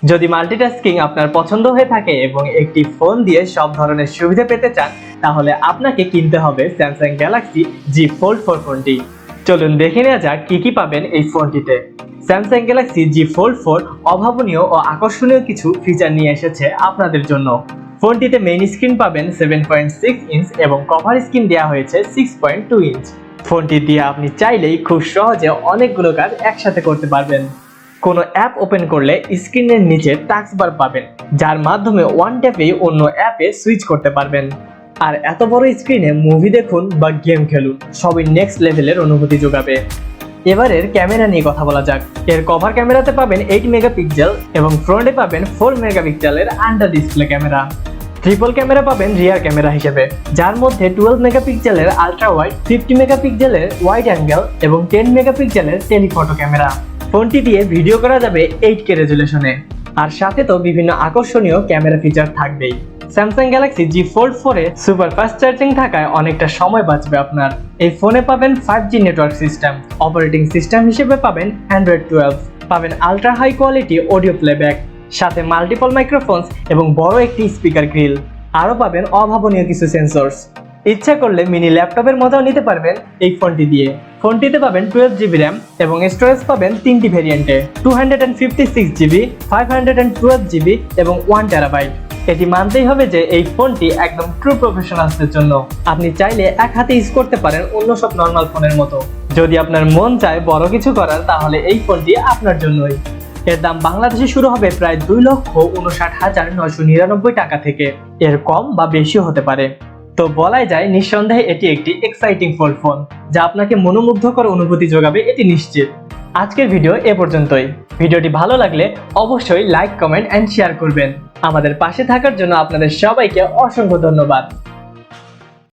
যদি মাল্টিটাস্কিং আপনার পছন্দ হয়ে থাকে এবং একটি ফোন দিয়ে সব ধরনের সুবিধা পেতে চান, তাহলে আপনাকে কিনতে হবে স্যামসাং গ্যালাক্সি জি ফোল্ড 4 ফোনটি। চলুন দেখে নেওয়া যাক কি কি পাবেন এই ফোনটিতে। স্যামসাং গ্যালাক্সি জি ফোল্ড 4 অভাবনীয় ও আকর্ষণীয় কিছু ফিচার নিয়ে এসেছে আপনাদের জন্য। ফোনটিতে মেইন স্ক্রিন পাবেন 7.6 ইঞ্চ এবং কভার স্ক্রিন দেওয়া হয়েছে 6.2 ইঞ্চ। ফোনটি দিয়ে আপনি চাইলেই খুব সহজে অনেকগুলো কাজ একসাথে করতে পারবেন। কোনো অ্যাপ ওপেন করলে স্ক্রিনের নিচে টাস্ক বার পাবেন, যার মাধ্যমে ওয়ান ট্যাপেই অন্য অ্যাপে সুইচ করতে পারবেন। আর এত বড় স্ক্রিনে মুভি দেখুন বা গেম খেলুন, সবই নেক্সট লেভেলের অনুভূতি যোগাবে। এবারের ক্যামেরা নিয়ে কথা বলা যাক। এর কভার ক্যামেরাতে পাবেন 8 মেগাপিক্সেল এবং ফ্রন্টে পাবেন 4 মেগাপিক্সেলের under display camera. Triple camera পাবেন রিয়ার ক্যামেরা হিসেবে, যার মধ্যে 12 মেগাপিক্সেলের আলট্রা ওয়াইড, 50 মেগাপিক্সেলের ওয়াইড অ্যাঙ্গেল এবং 10 মেগাপিক্সেলের টেলিফটো ক্যামেরা। ফোনটি দিয়ে ভিডিও করা যাবে 8K রেজুলেশনে। আর সাথে তো বিভিন্ন আকর্ষণীয় ক্যামেরা ফিচার থাকবেই। স্যামসাং গ্যালাক্সি জি ফোল্ড 4 এ সুপার ফাস্ট চার্জিং থাকায় অনেকটা সময় বাঁচবে আপনার। এই ফোনে পাবেন 5G network system, operating system হিসেবে পাবেন অ্যান্ড্রয়েড 12, পাবেন ultra high quality audio playback, সাথে মাল্টিপল মাইক্রোফোনস এবং বড় একটি স্পিকার গ্রিল। আরও পাবেন অভাবনীয় কিছু সেন্সরস। ইচ্ছা করলে মিনি ল্যাপটপের মজাও নিতে পারবেন এই ফোনটি দিয়ে। ফোনটিতে পাবেন 12GB র্যাম এবং স্টোরেজ পাবেন তিনটি ভেরিয়েন্টে, 256GB, 512GB এবং 1TB। এটি মানতেই হবে যে এই ফোনটি একদম ট্রু প্রফেশনালসদের জন্য। আপনি চাইলে এক হাতে ইউজ করতে পারেন অন্য সব নর্মাল ফোনের মতো। যদি আপনার মন চায় বড় কিছু করার, তাহলে এই ফোনটি আপনার জন্যই। এর দাম বাংলাদেশে শুরু হবে প্রায় 2,59,999 টাকা থেকে। এর কম বা বেশিও হতে পারে। তো বলাই যায় নিঃসন্দেহে এটি একটি এক্সাইটিং ফোল্ড ফোন, যা আপনাকে মনোমুগ্ধকর অনুভূতি যোগাবে, এটি নিশ্চিত। আজকের ভিডিও এ পর্যন্তই। ভিডিওটি ভালো লাগলে অবশ্যই লাইক, কমেন্ট এন্ড শেয়ার করবেন। আমাদের পাশে থাকার জন্য আপনাদের সবাইকে অসংখ্য ধন্যবাদ।